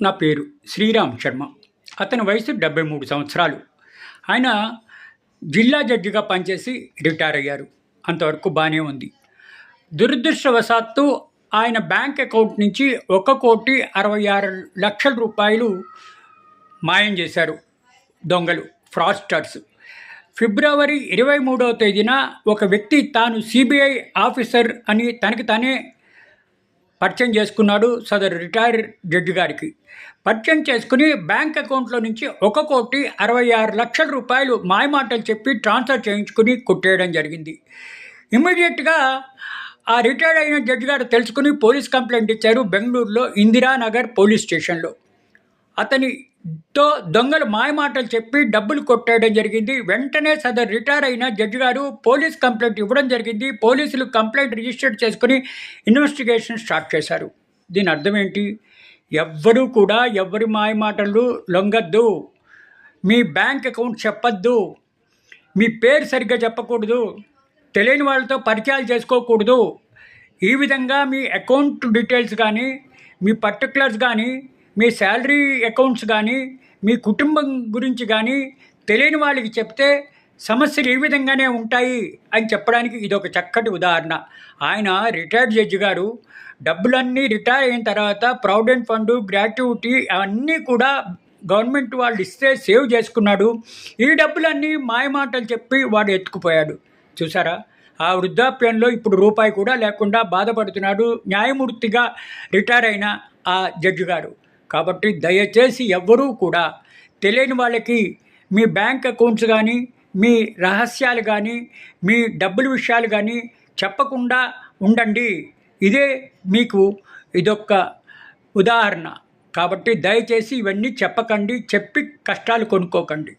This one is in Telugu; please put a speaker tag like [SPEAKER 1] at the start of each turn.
[SPEAKER 1] నా పేరు శ్రీరామ్ శర్మ. అతని వయసు 73 సంవత్సరాలు. ఆయన జిల్లా జడ్జిగా పనిచేసి రిటైర్ అయ్యారు. అంతవరకు బాగానే ఉంది. దురదృష్టవశాత్తు ఆయన బ్యాంక్ అకౌంట్ నుంచి 1,66,00,000 రూపాయలు మాయం చేశారు దొంగలు, ఫ్రాడ్స్టర్స్. ఫిబ్రవరి 23వ తేదీన ఒక వ్యక్తి తాను సిబిఐ ఆఫీసర్ అని తనకి తానే పరిచయం చేసుకున్నాడు సదరు రిటైర్ జడ్జి గారికి. పరిచయం చేసుకుని బ్యాంక్ అకౌంట్లో నుంచి 1,66,00,000 రూపాయలు మాయమాటలు చెప్పి ట్రాన్స్ఫర్ చేయించుకుని కొట్టేయడం జరిగింది. ఇమ్మీడియట్గా ఆ రిటైర్డ్ అయిన జడ్జి గారు తెలుసుకుని పోలీస్ కంప్లైంట్ ఇచ్చారు బెంగళూరులో ఇందిరానగర్ పోలీస్ స్టేషన్లో. అతనితో దొంగలు మాయమాటలు చెప్పి డబ్బులు కొట్టేయడం జరిగింది. వెంటనే సదరు రిటైర్ అయిన జడ్జి గారు పోలీస్ కంప్లైంట్ ఇవ్వడం జరిగింది. పోలీసులు కంప్లైంట్ రిజిస్టర్ చేసుకుని ఇన్వెస్టిగేషన్ స్టార్ట్ చేశారు. దీని అర్థం ఏంటి? ఎవ్వరూ కూడా ఎవరి మాయమాటలు లొంగద్దు, మీ బ్యాంక్ అకౌంట్ చెప్పద్దు, మీ పేరు సరిగ్గా చెప్పకూడదు, తెలియని వాళ్ళతో పరిచయాలు చేసుకోకూడదు. ఈ విధంగా మీ అకౌంట్ డీటెయిల్స్ కానీ, మీ పర్టికులర్స్ కానీ, మీ శాలరీ అకౌంట్స్ కానీ, మీ కుటుంబం గురించి కానీ తెలియని వాళ్ళకి చెప్తే సమస్యలు ఈ విధంగానే ఉంటాయి అని చెప్పడానికి ఇదొక చక్కటి ఉదాహరణ. ఆయన రిటైర్డ్ జడ్జి గారు డబ్బులన్నీ రిటైర్ అయిన తర్వాత ప్రావిడెంట్ ఫండ్, గ్రాట్యుటీ అవన్నీ కూడా గవర్నమెంట్ వాళ్ళు ఇస్తే సేవ్ చేసుకున్నాడు. ఈ డబ్బులన్నీ మాయమాటలు చెప్పి వాడు ఎత్తుకుపోయాడు. చూసారా? ఆ వృద్ధాప్యంలో ఇప్పుడు రూపాయి కూడా లేకుండా బాధపడుతున్నాడు న్యాయమూర్తిగా రిటైర్ అయిన ఆ జడ్జి గారు. కాబట్టి దయచేసి ఎవ్వరూ కూడా తెలియని వాళ్ళకి మీ బ్యాంక్ అకౌంట్స్ కానీ, మీ రహస్యాలు కానీ, మీ డబ్బుల విషయాలు కానీ చెప్పకుండా ఉండండి. ఇదే మీకు ఇదొక్క ఉదాహరణ. కాబట్టి దయచేసి ఇవన్నీ చెప్పకండి, చెప్పి కష్టాలు కొనుక్కోకండి.